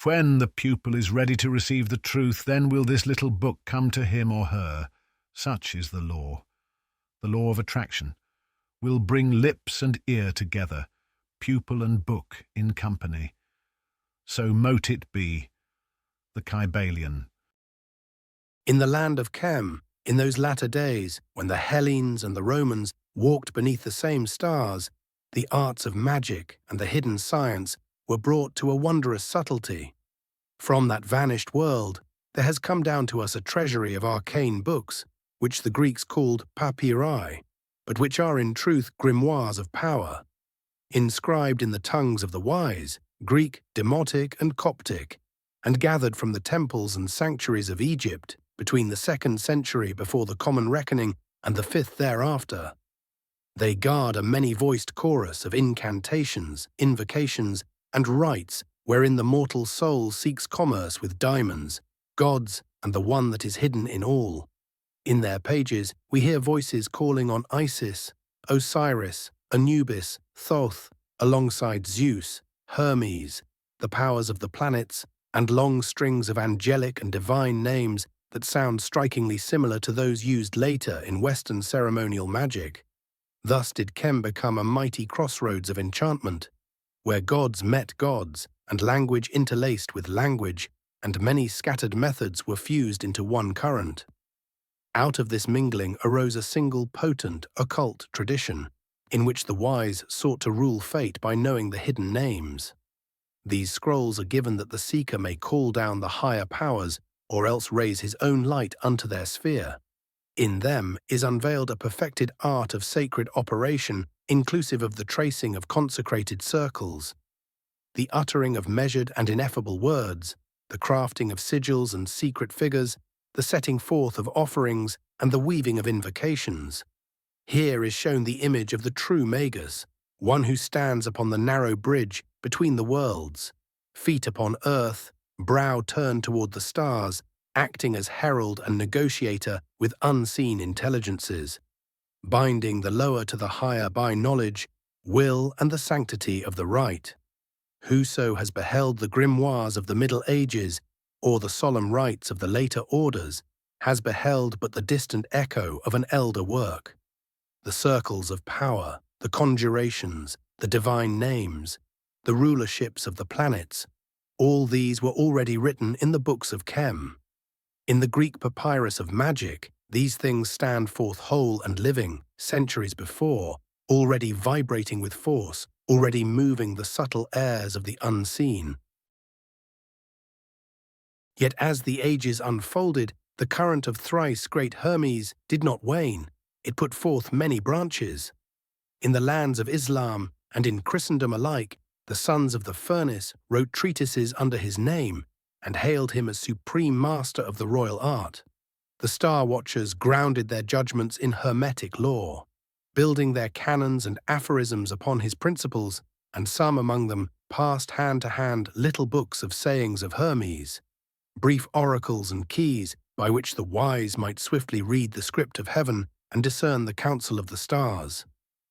When the pupil is ready to receive the truth, then will this little book come to him or her. Such is the law of attraction, will bring lips and ear together, pupil and book in company. So mote it be. The Kybalion. In the land of Chem, in those latter days, when the Hellenes and the Romans walked beneath the same stars, the arts of magic and the hidden science were brought to a wondrous subtlety. From that vanished world, there has come down to us a treasury of arcane books, which the Greeks called papyri, but which are in truth grimoires of power, inscribed in the tongues of the wise, Greek, Demotic, and Coptic, and gathered from the temples and sanctuaries of Egypt between the 2nd century before the Common Reckoning and the 5th thereafter. They guard a many-voiced chorus of incantations, invocations, and rites wherein the mortal soul seeks commerce with diamonds, gods, and the one that is hidden in all. In their pages, we hear voices calling on Isis, Osiris, Anubis, Thoth, alongside Zeus, Hermes, the powers of the planets, and long strings of angelic and divine names that sound strikingly similar to those used later in Western ceremonial magic. Thus did Chem become a mighty crossroads of enchantment, where gods met gods, and language interlaced with language, and many scattered methods were fused into one current. Out of this mingling arose a single potent, occult tradition, in which the wise sought to rule fate by knowing the hidden names. These scrolls are given that the seeker may call down the higher powers, or else raise his own light unto their sphere. In them is unveiled a perfected art of sacred operation, inclusive of the tracing of consecrated circles, the uttering of measured and ineffable words, the crafting of sigils and secret figures, the setting forth of offerings, and the weaving of invocations. Here is shown the image of the true Magus, one who stands upon the narrow bridge between the worlds, feet upon earth, brow turned toward the stars, acting as herald and negotiator with unseen intelligences, binding the lower to the higher by knowledge, will, and the sanctity of the right. Whoso has beheld the grimoires of the Middle Ages or the solemn rites of the later orders has beheld but the distant echo of an elder work. The circles of power, the conjurations, the divine names, the rulerships of the planets, all these were already written in the books of Chem. In the Greek papyrus of magic, these things stand forth whole and living, centuries before, already vibrating with force, already moving the subtle airs of the unseen. Yet as the ages unfolded, the current of thrice great Hermes did not wane, it put forth many branches. In the lands of Islam and in Christendom alike, the sons of the furnace wrote treatises under his name and hailed him as supreme master of the royal art. The Star Watchers grounded their judgments in Hermetic law, building their canons and aphorisms upon his principles, and some among them passed hand to hand little books of sayings of Hermes, brief oracles and keys by which the wise might swiftly read the script of heaven and discern the counsel of the stars.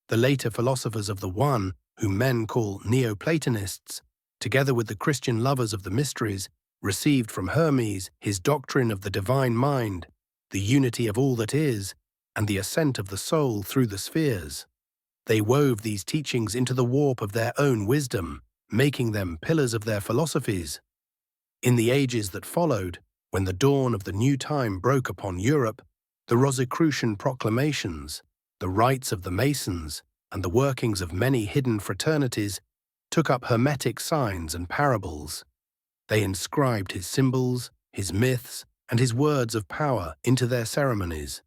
The later philosophers of the One, whom men call Neoplatonists, together with the Christian lovers of the mysteries, received from Hermes his doctrine of the divine mind, the unity of all that is, and the ascent of the soul through the spheres. They wove these teachings into the warp of their own wisdom, making them pillars of their philosophies. In the ages that followed, when the dawn of the new time broke upon Europe, the Rosicrucian proclamations, the rites of the Masons, and the workings of many hidden fraternities took up Hermetic signs and parables. They inscribed his symbols, his myths, and his words of power into their ceremonies.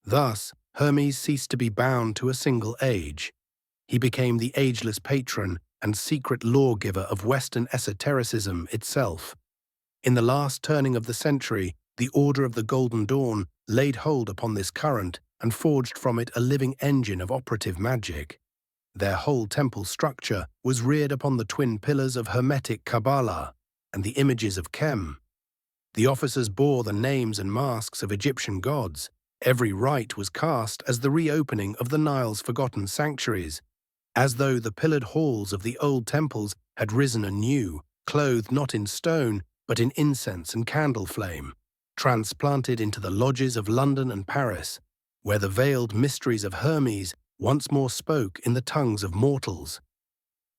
Thus, Hermes ceased to be bound to a single age. He became the ageless patron and secret lawgiver of Western esotericism itself. In the last turning of the century, the Order of the Golden Dawn laid hold upon this current and forged from it a living engine of operative magic. Their whole temple structure was reared upon the twin pillars of Hermetic Kabbalah and the images of Chem. The officers bore the names and masks of Egyptian gods. Every rite was cast as the reopening of the Nile's forgotten sanctuaries, as though the pillared halls of the old temples had risen anew, clothed not in stone, but in incense and candle flame, transplanted into the lodges of London and Paris, where the veiled mysteries of Hermes once more spoke in the tongues of mortals.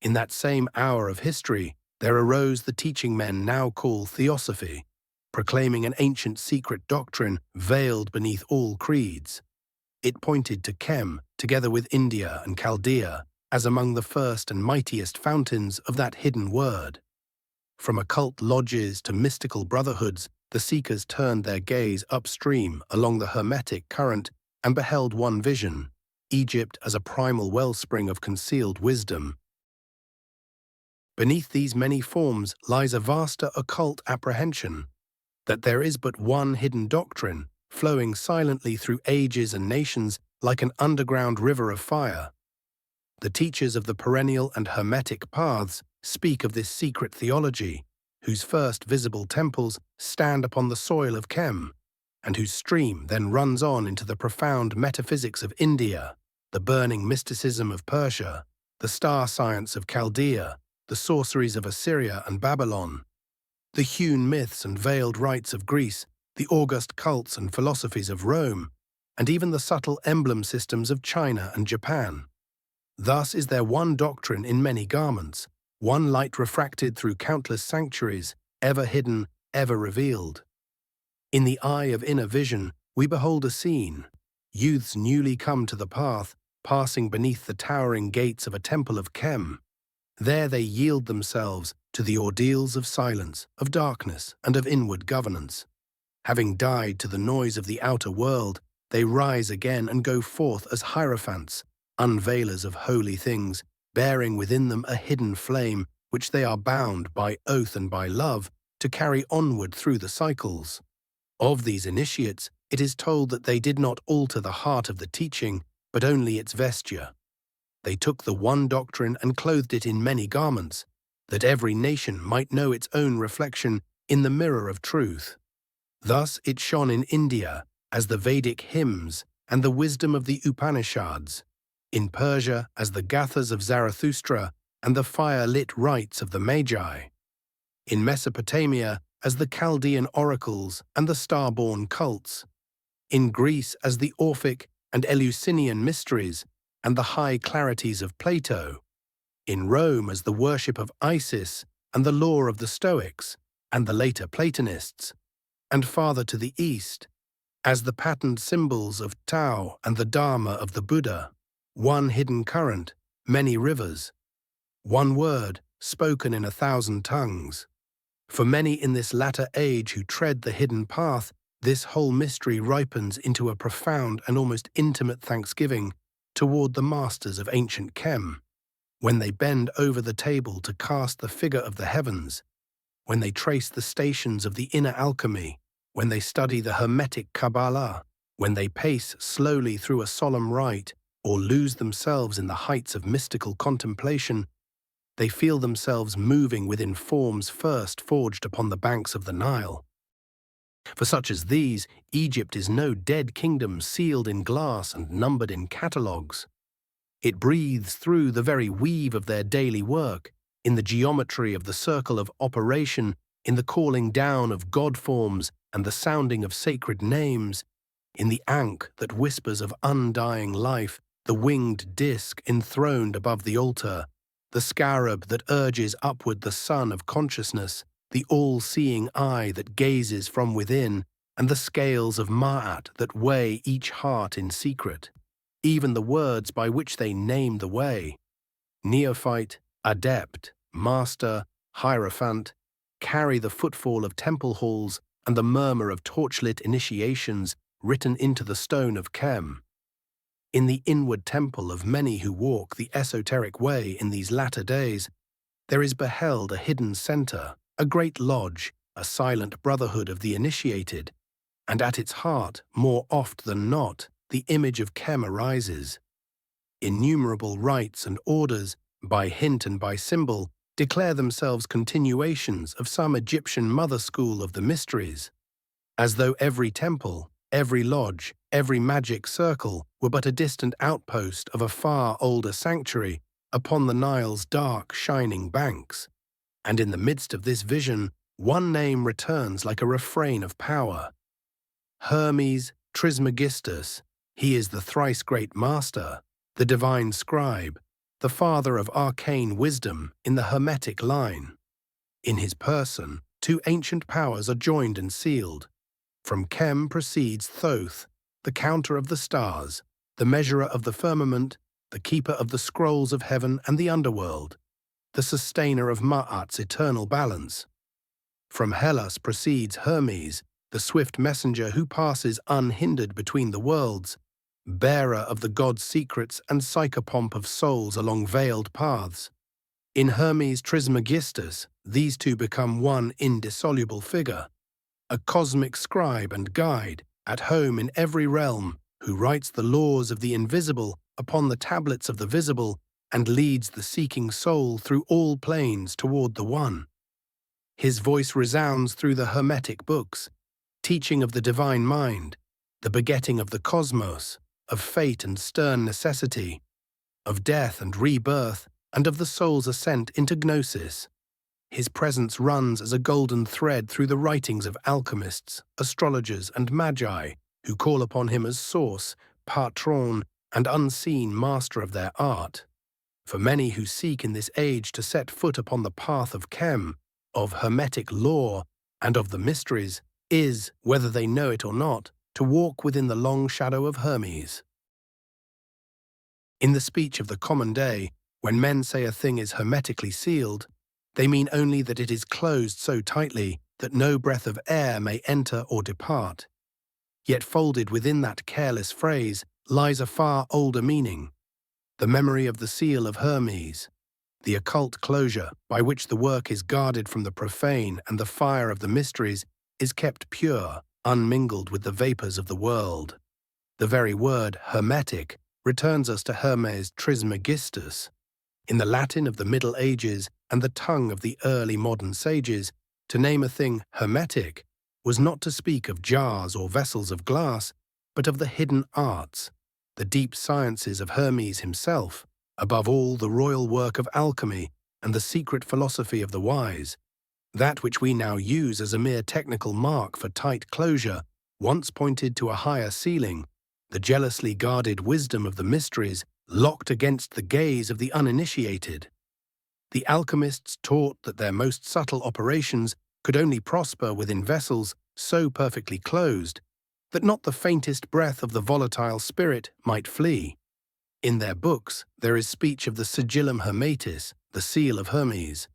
In that same hour of history, there arose the teaching men now call theosophy, proclaiming an ancient secret doctrine veiled beneath all creeds. It pointed to Chem, together with India and Chaldea, as among the first and mightiest fountains of that hidden word. From occult lodges to mystical brotherhoods, the seekers turned their gaze upstream along the Hermetic current and beheld one vision: Egypt as a primal wellspring of concealed wisdom. Beneath these many forms lies a vaster occult apprehension, that there is but one hidden doctrine, flowing silently through ages and nations like an underground river of fire. The teachers of the perennial and Hermetic paths speak of this secret theology, whose first visible temples stand upon the soil of Chem, and whose stream then runs on into the profound metaphysics of India, the burning mysticism of Persia, the star science of Chaldea, the sorceries of Assyria and Babylon, the hewn myths and veiled rites of Greece, the august cults and philosophies of Rome, and even the subtle emblem systems of China and Japan. Thus is there one doctrine in many garments, one light refracted through countless sanctuaries, ever hidden, ever revealed. In the eye of inner vision, we behold a scene: youths newly come to the path, passing beneath the towering gates of a temple of Chem. There they yield themselves to the ordeals of silence, of darkness, and of inward governance. Having died to the noise of the outer world, they rise again and go forth as hierophants, unveilers of holy things, bearing within them a hidden flame which they are bound by oath and by love to carry onward through the cycles. Of these initiates, it is told that they did not alter the heart of the teaching, but only its vesture. They took the one doctrine and clothed it in many garments, that every nation might know its own reflection in the mirror of truth. Thus it shone in India as the Vedic hymns and the wisdom of the Upanishads, in Persia as the Gathas of Zarathustra and the fire-lit rites of the Magi, in Mesopotamia as the Chaldean oracles and the star-born cults, in Greece as the Orphic and Eleusinian mysteries and the high clarities of Plato, in Rome as the worship of Isis and the lore of the Stoics and the later Platonists, and farther to the east as the patterned symbols of Tao and the Dharma of the Buddha. One hidden current, many rivers, one word spoken in 1,000 tongues. For many in this latter age who tread the hidden path, this whole mystery ripens into a profound and almost intimate thanksgiving toward the masters of ancient Chem, when they bend over the table to cast the figure of the heavens, when they trace the stations of the inner alchemy, when they study the Hermetic Kabbalah, when they pace slowly through a solemn rite, or lose themselves in the heights of mystical contemplation, they feel themselves moving within forms first forged upon the banks of the Nile. For such as these, Egypt is no dead kingdom sealed in glass and numbered in catalogues. It breathes through the very weave of their daily work, in the geometry of the circle of operation, in the calling down of god forms and the sounding of sacred names, in the ankh that whispers of undying life, the winged disk enthroned above the altar, the scarab that urges upward the sun of consciousness, the all-seeing eye that gazes from within, and the scales of Ma'at that weigh each heart in secret, even the words by which they name the way: neophyte, adept, master, hierophant, carry the footfall of temple halls and the murmur of torchlit initiations written into the stone of Chem. In the inward temple of many who walk the esoteric way in these latter days, there is beheld a hidden center, a great lodge, a silent brotherhood of the initiated, and at its heart, more oft than not, the image of Chem arises. Innumerable rites and orders, by hint and by symbol, declare themselves continuations of some Egyptian mother school of the mysteries, as though every temple, every lodge, every magic circle were but a distant outpost of a far older sanctuary upon the Nile's dark, shining banks. And in the midst of this vision, one name returns like a refrain of power. Hermes Trismegistus, he is the thrice great master, the divine scribe, the father of arcane wisdom in the Hermetic line. In his person, two ancient powers are joined and sealed. From Chem proceeds Thoth, the counter of the stars, the measurer of the firmament, the keeper of the scrolls of heaven and the underworld, the sustainer of Ma'at's eternal balance. From Hellas proceeds Hermes, the swift messenger who passes unhindered between the worlds, bearer of the god's secrets and psychopomp of souls along veiled paths. In Hermes Trismegistus, these two become one indissoluble figure, a cosmic scribe and guide, at home in every realm, who writes the laws of the invisible upon the tablets of the visible and leads the seeking soul through all planes toward the One. His voice resounds through the Hermetic books, teaching of the divine mind, the begetting of the cosmos, of fate and stern necessity, of death and rebirth, and of the soul's ascent into gnosis. His presence runs as a golden thread through the writings of alchemists, astrologers, and magi, who call upon him as source, patron, and unseen master of their art. For many who seek in this age to set foot upon the path of Chem, of Hermetic lore, and of the mysteries, is, whether they know it or not, to walk within the long shadow of Hermes. In the speech of the common day, when men say a thing is hermetically sealed, they mean only that it is closed so tightly that no breath of air may enter or depart. Yet folded within that careless phrase lies a far older meaning, the memory of the seal of Hermes, the occult closure by which the work is guarded from the profane and the fire of the mysteries is kept pure, unmingled with the vapors of the world. The very word hermetic returns us to Hermes Trismegistus. In the Latin of the Middle Ages and the tongue of the early modern sages, to name a thing hermetic was not to speak of jars or vessels of glass, but of the hidden arts, the deep sciences of Hermes himself, above all the royal work of alchemy and the secret philosophy of the wise. That which we now use as a mere technical mark for tight closure once pointed to a higher ceiling, the jealously guarded wisdom of the mysteries locked against the gaze of the uninitiated. The alchemists taught that their most subtle operations could only prosper within vessels so perfectly closed that not the faintest breath of the volatile spirit might flee. In their books there is speech of the sigillum hermetis, the seal of Hermes,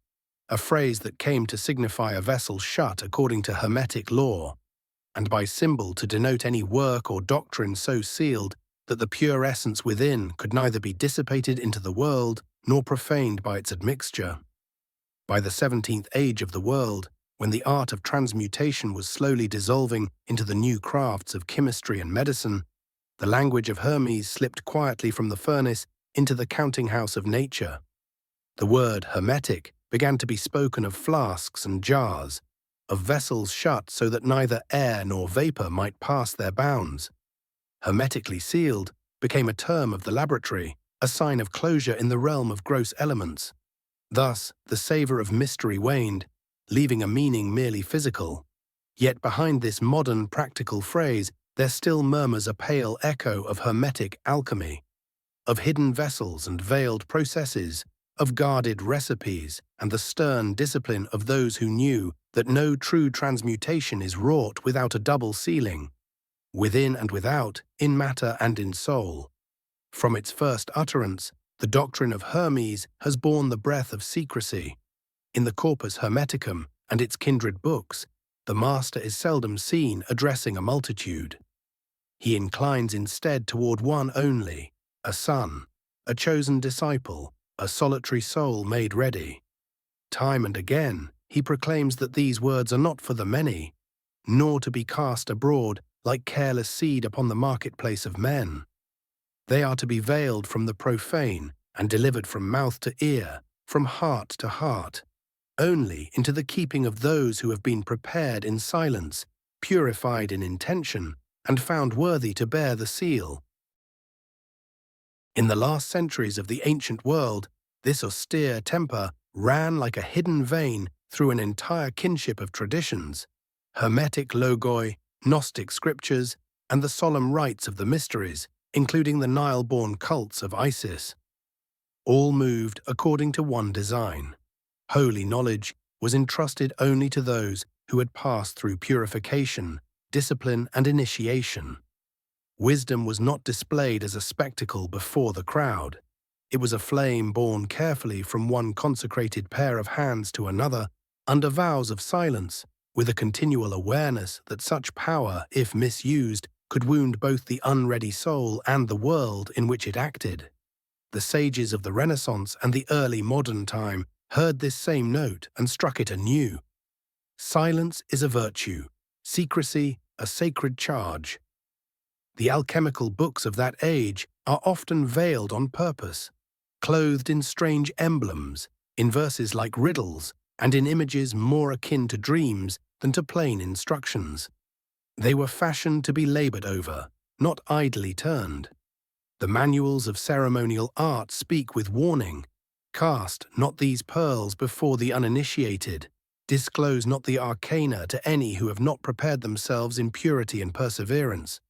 a phrase that came to signify a vessel shut according to Hermetic law, and by symbol to denote any work or doctrine so sealed that the pure essence within could neither be dissipated into the world nor profaned by its admixture. By the 17th age of the world, when the art of transmutation was slowly dissolving into the new crafts of chemistry and medicine, the language of Hermes slipped quietly from the furnace into the counting house of nature. The word hermetic began to be spoken of flasks and jars, of vessels shut so that neither air nor vapor might pass their bounds. Hermetically sealed became a term of the laboratory, a sign of closure in the realm of gross elements. Thus, the savor of mystery waned, leaving a meaning merely physical. Yet behind this modern practical phrase, there still murmurs a pale echo of Hermetic alchemy, of hidden vessels and veiled processes, of guarded recipes and the stern discipline of those who knew that no true transmutation is wrought without a double sealing, within and without, in matter and in soul. From its first utterance, the doctrine of Hermes has borne the breath of secrecy. In the Corpus Hermeticum and its kindred books, the master is seldom seen addressing a multitude. He inclines instead toward one only, a son, a chosen disciple, a solitary soul made ready. Time and again, he proclaims that these words are not for the many, nor to be cast abroad like careless seed upon the marketplace of men. They are to be veiled from the profane and delivered from mouth to ear, from heart to heart, only into the keeping of those who have been prepared in silence, purified in intention, and found worthy to bear the seal. In the last centuries of the ancient world, this austere temper ran like a hidden vein through an entire kinship of traditions: Hermetic logoi, Gnostic scriptures, and the solemn rites of the mysteries, including the Nile-born cults of Isis. All moved according to one design. Holy knowledge was entrusted only to those who had passed through purification, discipline, and initiation. Wisdom was not displayed as a spectacle before the crowd. It was a flame borne carefully from one consecrated pair of hands to another, under vows of silence, with a continual awareness that such power, if misused, could wound both the unready soul and the world in which it acted. The sages of the Renaissance and the early modern time heard this same note and struck it anew. Silence is a virtue, secrecy a sacred charge. The alchemical books of that age are often veiled on purpose, clothed in strange emblems, in verses like riddles, and in images more akin to dreams than to plain instructions. They were fashioned to be labored over, not idly turned. The manuals of ceremonial art speak with warning. Cast not these pearls before the uninitiated. Disclose not the arcana to any who have not prepared themselves in purity and perseverance.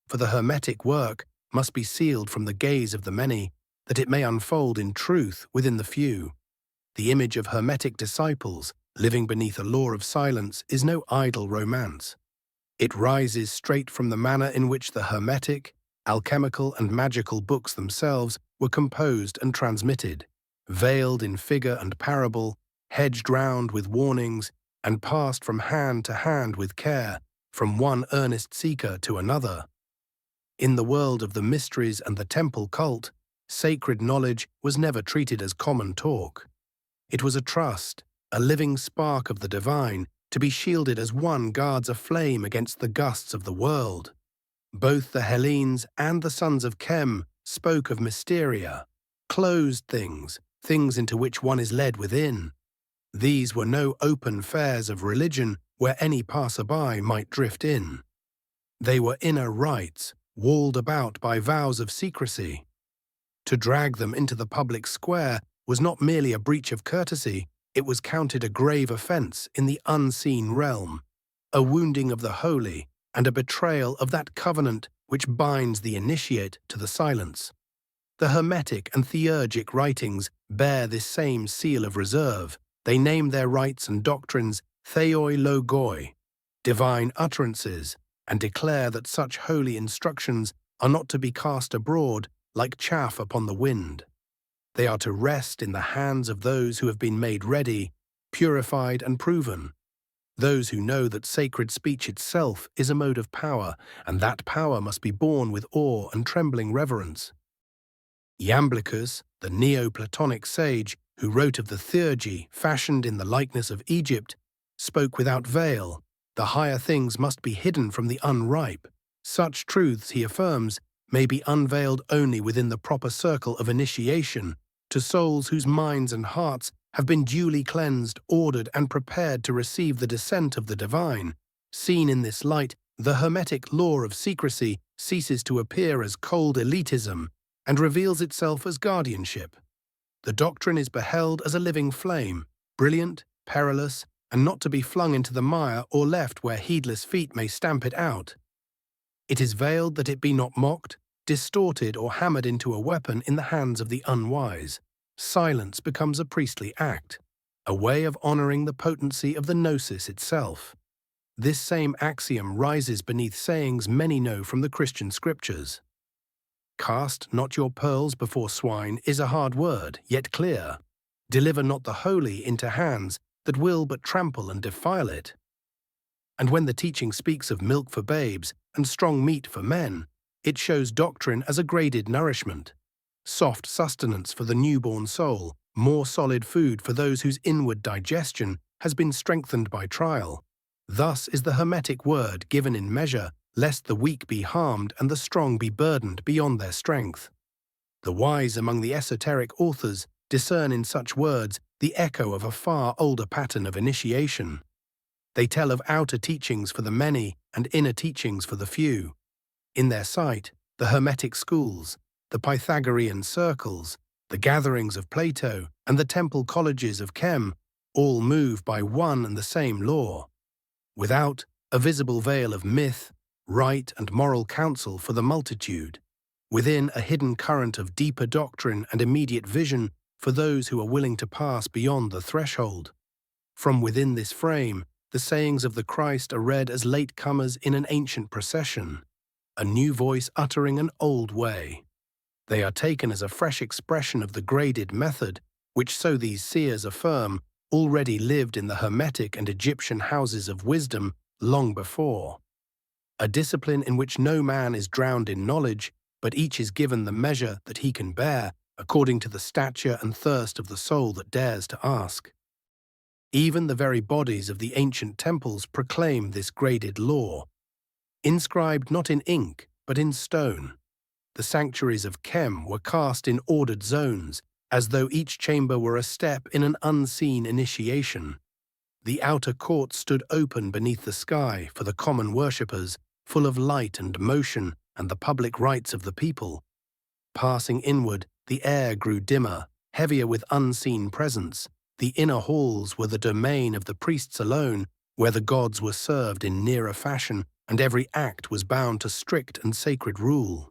For the Hermetic work must be sealed from the gaze of the many, that it may unfold in truth within the few. The image of Hermetic disciples, living beneath a law of silence, is no idle romance. It rises straight from the manner in which the Hermetic, alchemical, and magical books themselves were composed and transmitted, veiled in figure and parable, hedged round with warnings, and passed from hand to hand with care, from one earnest seeker to another. In the world of the mysteries and the temple cult, sacred knowledge was never treated as common talk. It was a trust, a living spark of the divine, to be shielded as one guards a flame against the gusts of the world. Both the Hellenes and the sons of Chem spoke of mysteria, closed things, things into which one is led within. These were no open fairs of religion where any passer-by might drift in. They were inner rites, walled about by vows of secrecy. To drag them into the public square was not merely a breach of courtesy, it was counted a grave offense in the unseen realm, a wounding of the holy, and a betrayal of that covenant which binds the initiate to the silence. The Hermetic and theurgic writings bear this same seal of reserve. They name their rites and doctrines theoi logoi, divine utterances, and declare that such holy instructions are not to be cast abroad like chaff upon the wind. They are to rest in the hands of those who have been made ready, purified, and proven. Those who know that sacred speech itself is a mode of power, and that power must be borne with awe and trembling reverence. Iamblichus, the Neoplatonic sage, who wrote of the theurgy fashioned in the likeness of Egypt, spoke without veil. The higher things must be hidden from the unripe. Such truths, he affirms, may be unveiled only within the proper circle of initiation, to souls whose minds and hearts have been duly cleansed, ordered, and prepared to receive the descent of the divine. Seen in this light, the Hermetic law of secrecy ceases to appear as cold elitism and reveals itself as guardianship. The doctrine is beheld as a living flame, brilliant, perilous, and not to be flung into the mire or left where heedless feet may stamp it out. It is veiled that it be not mocked, distorted, or hammered into a weapon in the hands of the unwise. Silence becomes a priestly act, a way of honoring the potency of the gnosis itself. This same axiom rises beneath sayings many know from the Christian scriptures. Cast not your pearls before swine is a hard word, yet clear. Deliver not the holy into hands that will but trample and defile it. And when the teaching speaks of milk for babes and strong meat for men, it shows doctrine as a graded nourishment, soft sustenance for the newborn soul, more solid food for those whose inward digestion has been strengthened by trial. Thus is the Hermetic word given in measure, lest the weak be harmed and the strong be burdened beyond their strength. The wise among the esoteric authors discern in such words the echo of a far older pattern of initiation. They tell of outer teachings for the many and inner teachings for the few. In their sight, the Hermetic schools, the Pythagorean circles, the gatherings of Plato, and the temple colleges of Chem all move by one and the same law. Without, a visible veil of myth, right and moral counsel for the multitude. Within, a hidden current of deeper doctrine and immediate vision for those who are willing to pass beyond the threshold. From within this frame, the sayings of the Christ are read as latecomers in an ancient procession, a new voice uttering an old way. They are taken as a fresh expression of the graded method, which, so these seers affirm, already lived in the Hermetic and Egyptian houses of wisdom long before. A discipline in which no man is drowned in knowledge, but each is given the measure that he can bear, according to the stature and thirst of the soul that dares to ask. Even the very bodies of the ancient temples proclaim this graded law, inscribed not in ink, but in stone. The sanctuaries of Chem were cast in ordered zones, as though each chamber were a step in an unseen initiation. The outer court stood open beneath the sky for the common worshippers, full of light and motion and the public rites of the people. Passing inward, the air grew dimmer, heavier with unseen presence. The inner halls were the domain of the priests alone, where the gods were served in nearer fashion, and every act was bound to strict and sacred rule.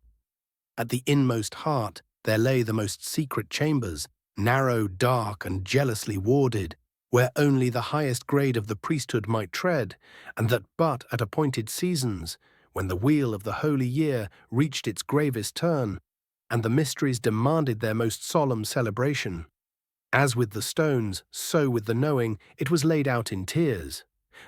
At the inmost heart, there lay the most secret chambers, narrow, dark, and jealously warded, where only the highest grade of the priesthood might tread, and that but at appointed seasons, when the wheel of the holy year reached its gravest turn, and the mysteries demanded their most solemn celebration. As with the stones, so with the knowing, it was laid out in tiers.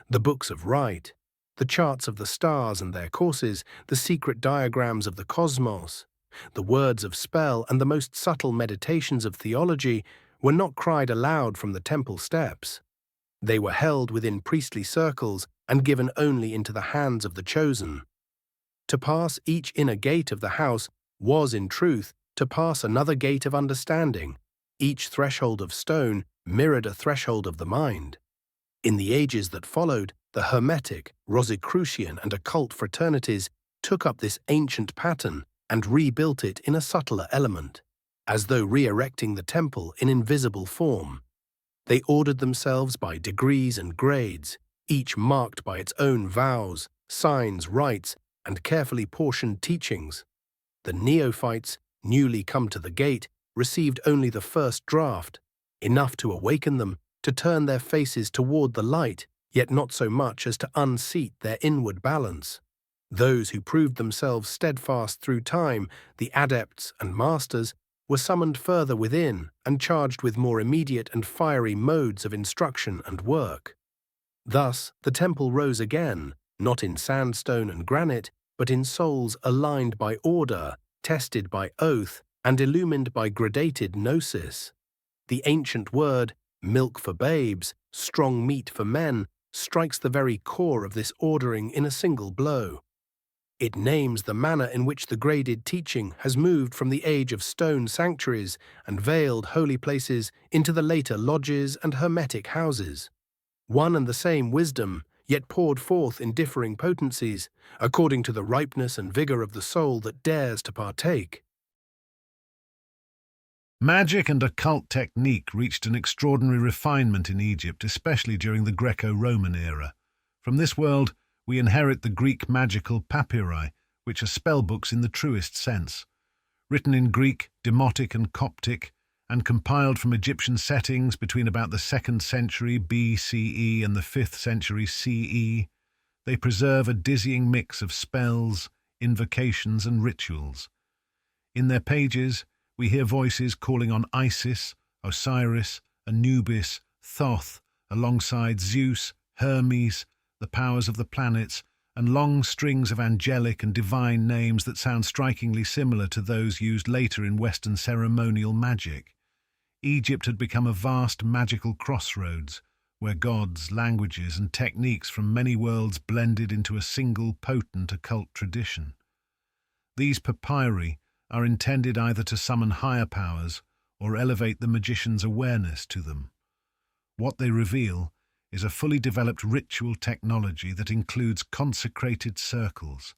The books of rite, the charts of the stars and their courses, the secret diagrams of the cosmos, the words of spell and the most subtle meditations of theology were not cried aloud from the temple steps. They were held within priestly circles and given only into the hands of the chosen. To pass each inner gate of the house was, in truth, to pass another gate of understanding. Each threshold of stone mirrored a threshold of the mind. In the ages that followed, the Hermetic, Rosicrucian, and occult fraternities took up this ancient pattern and rebuilt it in a subtler element, as though re-erecting the temple in invisible form. They ordered themselves by degrees and grades, each marked by its own vows, signs, rites, and carefully portioned teachings. The neophytes, newly come to the gate, received only the first draft, enough to awaken them, to turn their faces toward the light, yet not so much as to unseat their inward balance. Those who proved themselves steadfast through time, the adepts and masters, were summoned further within and charged with more immediate and fiery modes of instruction and work. Thus, the temple rose again, not in sandstone and granite, but in souls aligned by order, tested by oath, and illumined by gradated gnosis. The ancient word, milk for babes, strong meat for men, strikes the very core of this ordering in a single blow. It names the manner in which the graded teaching has moved from the age of stone sanctuaries and veiled holy places into the later lodges and hermetic houses. One and the same wisdom, yet poured forth in differing potencies, according to the ripeness and vigor of the soul that dares to partake. Magic and occult technique reached an extraordinary refinement in Egypt, especially during the Greco-Roman era. From this world, we inherit the Greek magical papyri, which are spellbooks in the truest sense. Written in Greek, Demotic and Coptic, and compiled from Egyptian settings between about the 2nd century BCE and the 5th century CE, they preserve a dizzying mix of spells, invocations, and rituals. In their pages, we hear voices calling on Isis, Osiris, Anubis, Thoth, alongside Zeus, Hermes, the powers of the planets, and long strings of angelic and divine names that sound strikingly similar to those used later in Western ceremonial magic. Egypt had become a vast magical crossroads, where gods, languages, and techniques from many worlds blended into a single potent occult tradition. These papyri are intended either to summon higher powers or elevate the magician's awareness to them. What they reveal is a fully developed ritual technology that includes consecrated circles,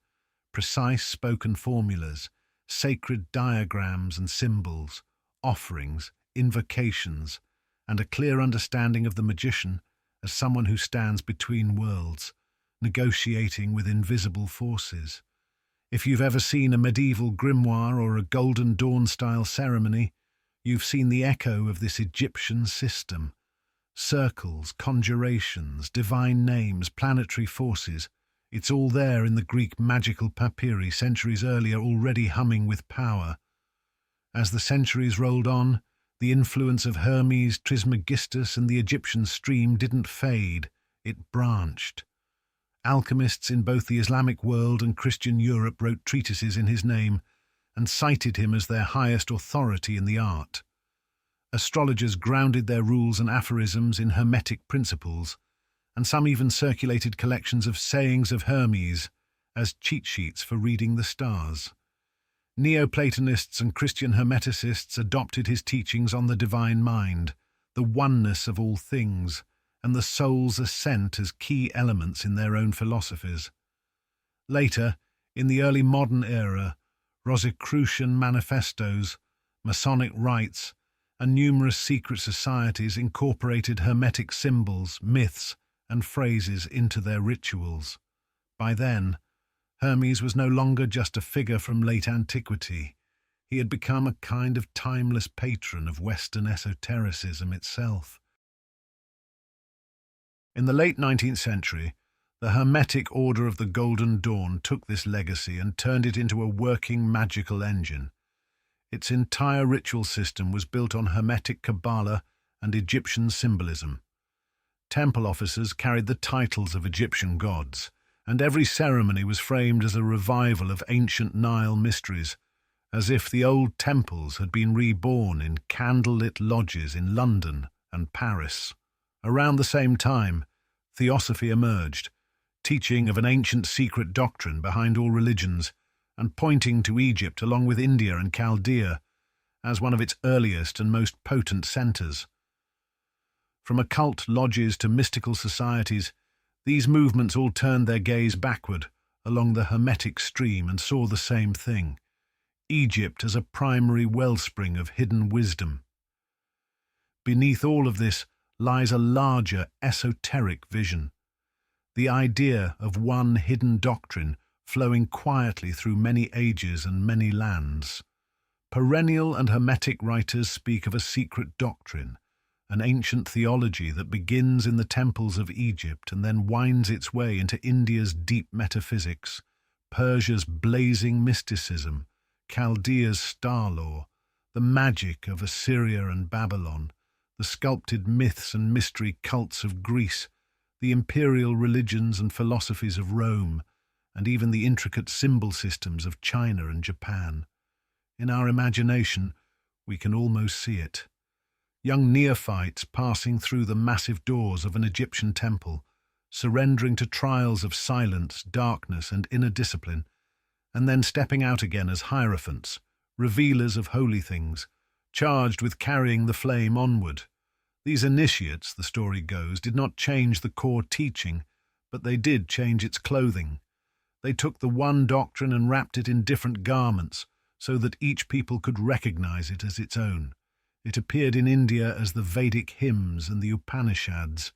precise spoken formulas, sacred diagrams and symbols, offerings, invocations, and a clear understanding of the magician as someone who stands between worlds, negotiating with invisible forces. If you've ever seen a medieval grimoire or a Golden Dawn-style ceremony, you've seen the echo of this Egyptian system. Circles, conjurations, divine names, planetary forces. It's all there in the Greek magical papyri centuries earlier, already humming with power. As the centuries rolled on, the influence of Hermes, Trismegistus, and the Egyptian stream didn't fade, it branched. Alchemists in both the Islamic world and Christian Europe wrote treatises in his name and cited him as their highest authority in the art. Astrologers grounded their rules and aphorisms in Hermetic principles, and some even circulated collections of sayings of Hermes as cheat sheets for reading the stars. Neoplatonists and Christian Hermeticists adopted his teachings on the divine mind, the oneness of all things, and the soul's ascent as key elements in their own philosophies. Later, in the early modern era, Rosicrucian manifestos, Masonic rites, and numerous secret societies incorporated Hermetic symbols, myths, and phrases into their rituals. By then, Hermes was no longer just a figure from late antiquity. He had become a kind of timeless patron of Western esotericism itself. In the late 19th century, the Hermetic Order of the Golden Dawn took this legacy and turned it into a working magical engine. Its entire ritual system was built on Hermetic Kabbalah and Egyptian symbolism. Temple officers carried the titles of Egyptian gods, and every ceremony was framed as a revival of ancient Nile mysteries, as if the old temples had been reborn in candlelit lodges in London and Paris. Around the same time, theosophy emerged, teaching of an ancient secret doctrine behind all religions, and pointing to Egypt along with India and Chaldea as one of its earliest and most potent centers. From occult lodges to mystical societies, these movements all turned their gaze backward along the Hermetic stream and saw the same thing: Egypt as a primary wellspring of hidden wisdom. Beneath all of this lies a larger esoteric vision, the idea of one hidden doctrine flowing quietly through many ages and many lands. Perennial and Hermetic writers speak of a secret doctrine, an ancient theology that begins in the temples of Egypt and then winds its way into India's deep metaphysics, Persia's blazing mysticism, Chaldea's star lore, the magic of Assyria and Babylon, the sculpted myths and mystery cults of Greece, the imperial religions and philosophies of Rome, and even the intricate symbol systems of China and Japan. In our imagination, we can almost see it. Young neophytes passing through the massive doors of an Egyptian temple, surrendering to trials of silence, darkness, and inner discipline, and then stepping out again as hierophants, revealers of holy things, charged with carrying the flame onward. These initiates, the story goes, did not change the core teaching, but they did change its clothing. They took the one doctrine and wrapped it in different garments so that each people could recognize it as its own. It appeared in India as the Vedic hymns and the Upanishads,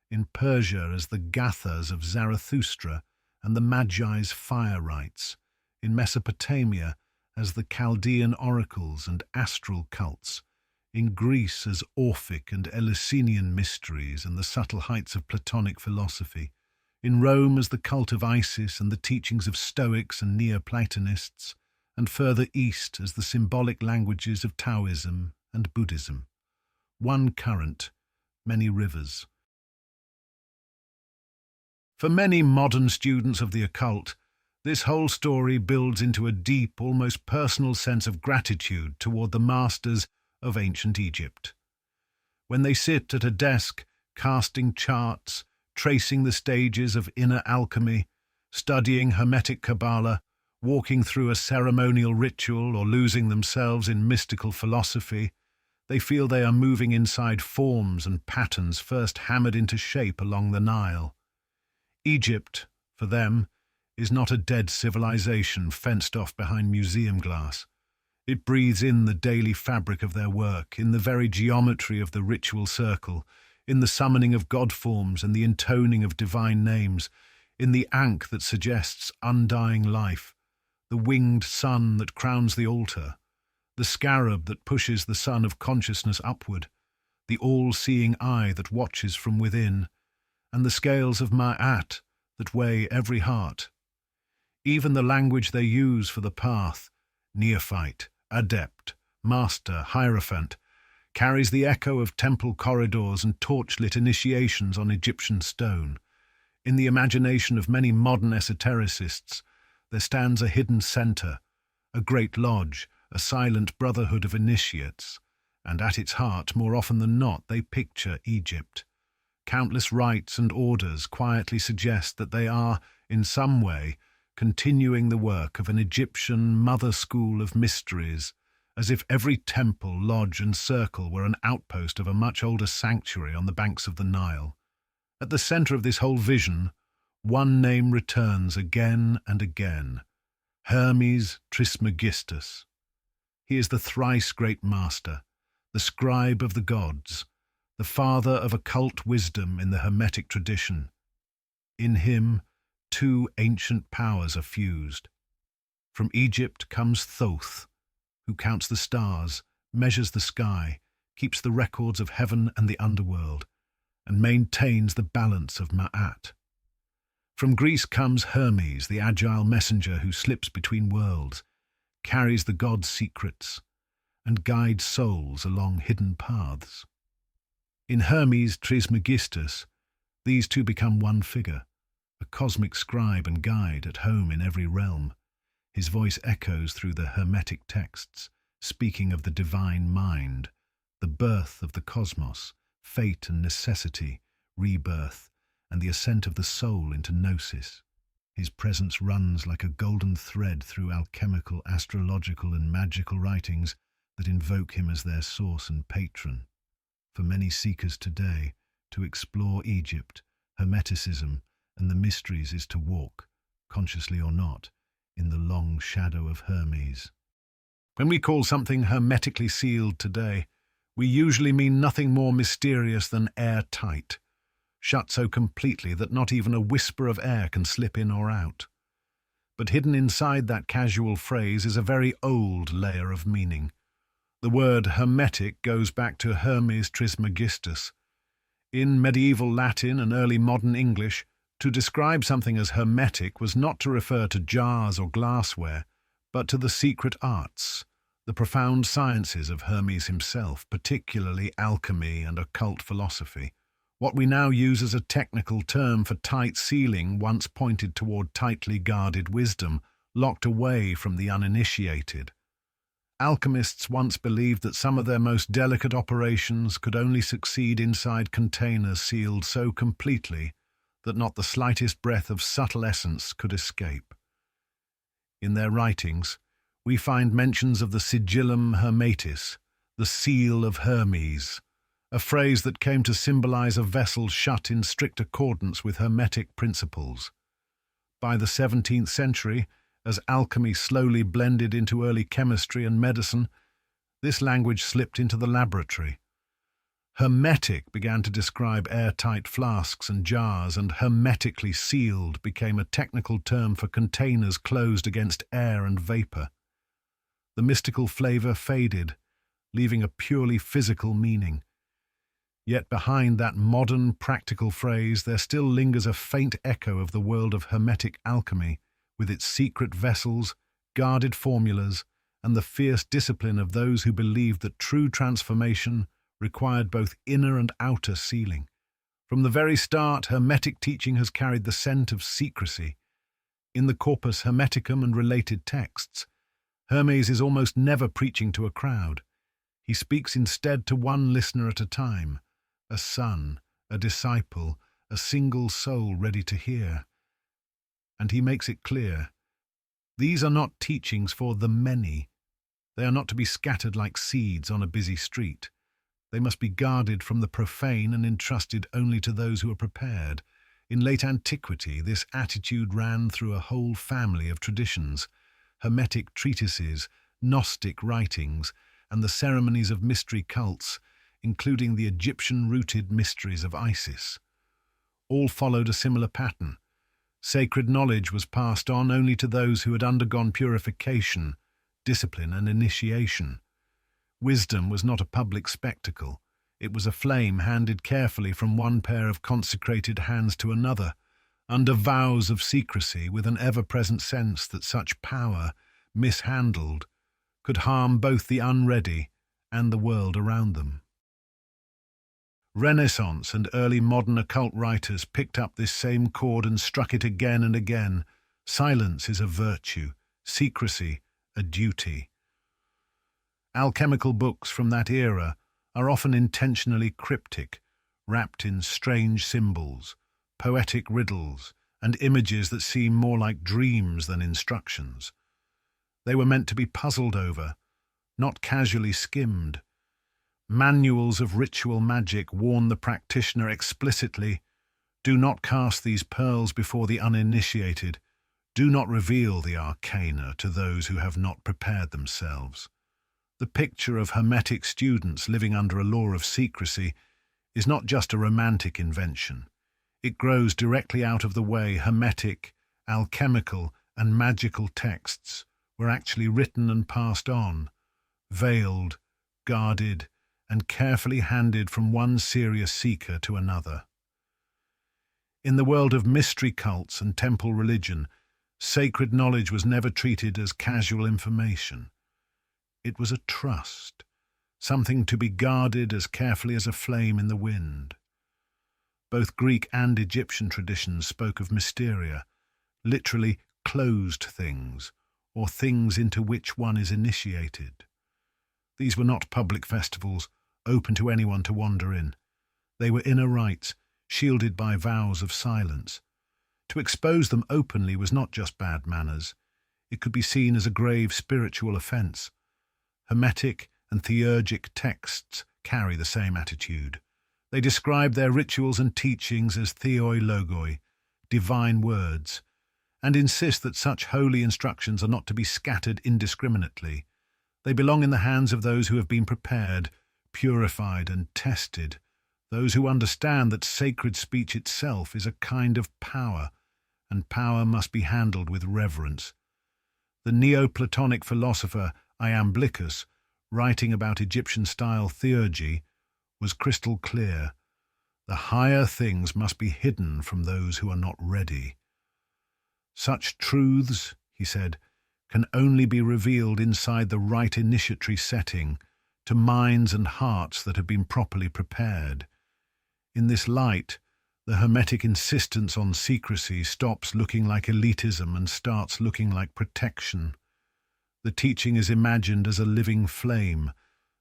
in Persia as the Gathas of Zarathustra and the Magi's fire rites, in Mesopotamia as the Chaldean oracles and astral cults, in Greece as Orphic and Eleusinian mysteries and the subtle heights of Platonic philosophy, in Rome as the cult of Isis and the teachings of Stoics and Neoplatonists, and further east as the symbolic languages of Taoism and Buddhism. One current, many rivers. For many modern students of the occult, this whole story builds into a deep, almost personal sense of gratitude toward the masters of ancient Egypt. When they sit at a desk, casting charts, tracing the stages of inner alchemy, studying Hermetic Kabbalah, walking through a ceremonial ritual or losing themselves in mystical philosophy, they feel they are moving inside forms and patterns first hammered into shape along the Nile. Egypt, for them, is not a dead civilization fenced off behind museum glass. It breathes in the daily fabric of their work, in the very geometry of the ritual circle, in the summoning of god forms and the intoning of divine names, in the ankh that suggests undying life, the winged sun that crowns the altar, the scarab that pushes the sun of consciousness upward, the all-seeing eye that watches from within, and the scales of Ma'at that weigh every heart. Even the language they use for the path, neophyte, adept, master, hierophant, carries the echo of temple corridors and torch-lit initiations on Egyptian stone. In the imagination of many modern esotericists, there stands a hidden centre, a great lodge, a silent brotherhood of initiates, and at its heart, more often than not, they picture Egypt. Countless rites and orders quietly suggest that they are, in some way, continuing the work of an Egyptian mother school of mysteries, as if every temple, lodge and circle were an outpost of a much older sanctuary on the banks of the Nile. At the centre of this whole vision, one name returns again and again: Hermes Trismegistus. He is the thrice great master, the scribe of the gods, the father of occult wisdom in the Hermetic tradition. In him, two ancient powers are fused. From Egypt comes Thoth, who counts the stars, measures the sky, keeps the records of heaven and the underworld, and maintains the balance of Ma'at. From Greece comes Hermes, the agile messenger who slips between worlds, carries the gods' secrets, and guides souls along hidden paths. In Hermes Trismegistus, these two become one figure, a cosmic scribe and guide at home in every realm. His voice echoes through the Hermetic texts, speaking of the divine mind, the birth of the cosmos, fate and necessity, rebirth, and the ascent of the soul into gnosis. His presence runs like a golden thread through alchemical, astrological, and magical writings that invoke him as their source and patron. For many seekers today, to explore Egypt, Hermeticism, and the mysteries is to walk, consciously or not, in the long shadow of Hermes. When we call something hermetically sealed today, we usually mean nothing more mysterious than airtight, shut so completely that not even a whisper of air can slip in or out. But hidden inside that casual phrase is a very old layer of meaning. The word hermetic goes back to Hermes Trismegistus. In medieval Latin and early modern English, to describe something as hermetic was not to refer to jars or glassware, but to the secret arts, the profound sciences of Hermes himself, particularly alchemy and occult philosophy. What we now use as a technical term for tight sealing once pointed toward tightly guarded wisdom, locked away from the uninitiated. Alchemists once believed that some of their most delicate operations could only succeed inside containers sealed so completely that not the slightest breath of subtle essence could escape. In their writings, we find mentions of the sigillum hermetis, the seal of Hermes, a phrase that came to symbolize a vessel shut in strict accordance with Hermetic principles. By the 17th century, as alchemy slowly blended into early chemistry and medicine, this language slipped into the laboratory. Hermetic began to describe airtight flasks and jars, and hermetically sealed became a technical term for containers closed against air and vapor. The mystical flavor faded, leaving a purely physical meaning. Yet behind that modern, practical phrase there still lingers a faint echo of the world of Hermetic alchemy, with its secret vessels, guarded formulas, and the fierce discipline of those who believed that true transformation required both inner and outer sealing. From the very start, Hermetic teaching has carried the scent of secrecy. In the Corpus Hermeticum and related texts, Hermes is almost never preaching to a crowd. He speaks instead to one listener at a time, a son, a disciple, a single soul ready to hear. And he makes it clear, these are not teachings for the many. They are not to be scattered like seeds on a busy street. They must be guarded from the profane and entrusted only to those who are prepared. In late antiquity, this attitude ran through a whole family of traditions. Hermetic treatises, Gnostic writings, and the ceremonies of mystery cults, including the Egyptian-rooted mysteries of Isis. All followed a similar pattern. Sacred knowledge was passed on only to those who had undergone purification, discipline, and initiation. Wisdom was not a public spectacle. It was a flame handed carefully from one pair of consecrated hands to another, under vows of secrecy, with an ever-present sense that such power, mishandled, could harm both the unready and the world around them. Renaissance and early modern occult writers picked up this same chord and struck it again and again. Silence is a virtue, secrecy a duty. Alchemical books from that era are often intentionally cryptic, wrapped in strange symbols, poetic riddles, and images that seem more like dreams than instructions. They were meant to be puzzled over, not casually skimmed. Manuals of ritual magic warn the practitioner explicitly, do not cast these pearls before the uninitiated, do not reveal the arcana to those who have not prepared themselves. The picture of Hermetic students living under a law of secrecy is not just a romantic invention. It grows directly out of the way Hermetic, alchemical, and magical texts were actually written and passed on, veiled, guarded, and carefully handed from one serious seeker to another. In the world of mystery cults and temple religion, sacred knowledge was never treated as casual information. It was a trust, something to be guarded as carefully as a flame in the wind. Both Greek and Egyptian traditions spoke of mysteria, literally closed things, or things into which one is initiated. These were not public festivals, open to anyone to wander in. They were inner rites, shielded by vows of silence. To expose them openly was not just bad manners. It could be seen as a grave spiritual offense. Hermetic and theurgic texts carry the same attitude. They describe their rituals and teachings as theoi logoi, divine words, and insist that such holy instructions are not to be scattered indiscriminately. They belong in the hands of those who have been prepared, purified, and tested, those who understand that sacred speech itself is a kind of power, and power must be handled with reverence. The Neoplatonic philosopher Iamblichus, writing about Egyptian-style theurgy, was crystal clear. The higher things must be hidden from those who are not ready. Such truths, he said, can only be revealed inside the right initiatory setting, to minds and hearts that have been properly prepared. In this light, the Hermetic insistence on secrecy stops looking like elitism and starts looking like protection. The teaching is imagined as a living flame,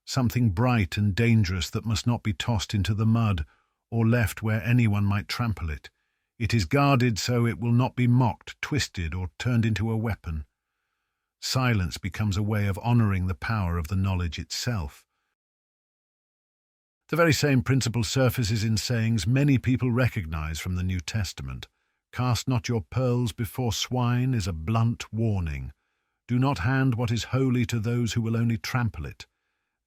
something bright and dangerous that must not be tossed into the mud or left where anyone might trample it. It is guarded so it will not be mocked, twisted, or turned into a weapon. Silence becomes a way of honoring the power of the knowledge itself. The very same principle surfaces in sayings many people recognize from the New Testament. Cast not your pearls before swine is a blunt warning. Do not hand what is holy to those who will only trample it.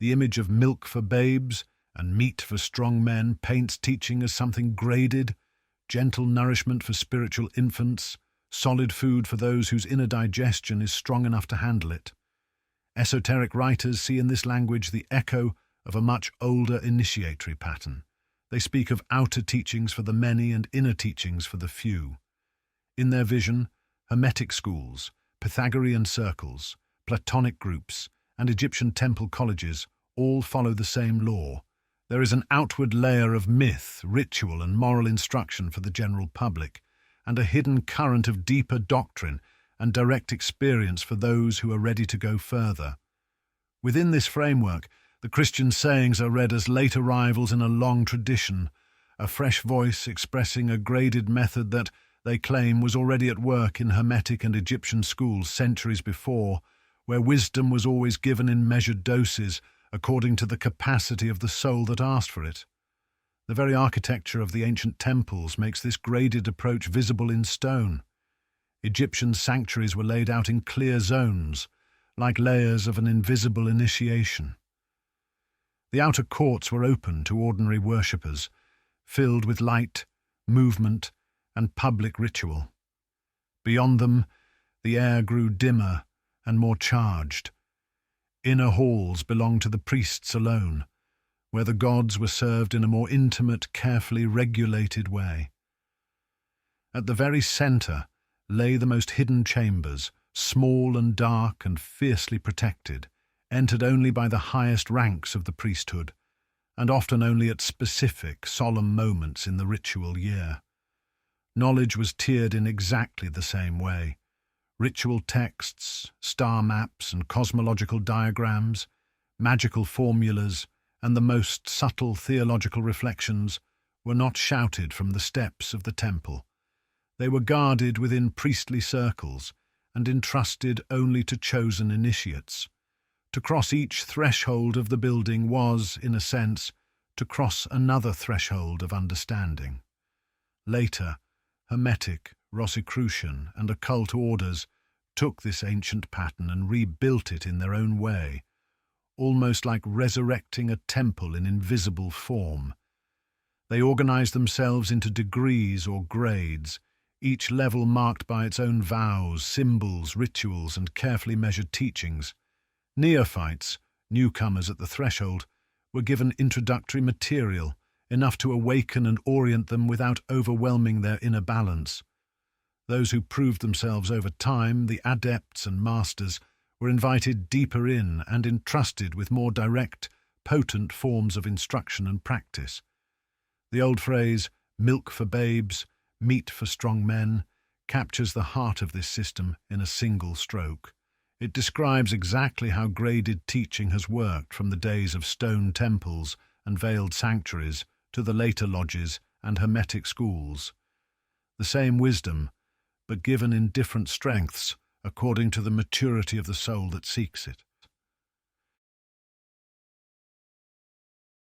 The image of milk for babes and meat for strong men paints teaching as something graded, gentle nourishment for spiritual infants, solid food for those whose inner digestion is strong enough to handle it. Esoteric writers see in this language the echo of a much older initiatory pattern. They speak of outer teachings for the many and inner teachings for the few. In their vision, Hermetic schools, Pythagorean circles, Platonic groups, and Egyptian temple colleges all follow the same law. There is an outward layer of myth, ritual, and moral instruction for the general public, and a hidden current of deeper doctrine and direct experience for those who are ready to go further. Within this framework, the Christian sayings are read as late arrivals in a long tradition, a fresh voice expressing a graded method that, they claim, was already at work in Hermetic and Egyptian schools centuries before, where wisdom was always given in measured doses according to the capacity of the soul that asked for it. The very architecture of the ancient temples makes this graded approach visible in stone. Egyptian sanctuaries were laid out in clear zones, like layers of an invisible initiation. The outer courts were open to ordinary worshippers, filled with light, movement, and public ritual. Beyond them, the air grew dimmer and more charged. Inner halls belonged to the priests alone, where the gods were served in a more intimate, carefully regulated way. At the very centre lay the most hidden chambers, small and dark and fiercely protected, entered only by the highest ranks of the priesthood, and often only at specific, solemn moments in the ritual year. Knowledge was tiered in exactly the same way. Ritual texts, star maps and cosmological diagrams, magical formulas, and the most subtle theological reflections were not shouted from the steps of the temple. They were guarded within priestly circles and entrusted only to chosen initiates. To cross each threshold of the building was, in a sense, to cross another threshold of understanding. Later, Hermetic, Rosicrucian, and occult orders took this ancient pattern and rebuilt it in their own way, almost like resurrecting a temple in invisible form. They organized themselves into degrees or grades, each level marked by its own vows, symbols, rituals, and carefully measured teachings. Neophytes, newcomers at the threshold, were given introductory material, enough to awaken and orient them without overwhelming their inner balance. Those who proved themselves over time, the adepts and masters, were invited deeper in and entrusted with more direct, potent forms of instruction and practice. The old phrase, milk for babes, meat for strong men, captures the heart of this system in a single stroke. It describes exactly how graded teaching has worked from the days of stone temples and veiled sanctuaries to the later lodges and Hermetic schools. The same wisdom, but given in different strengths according to the maturity of the soul that seeks it.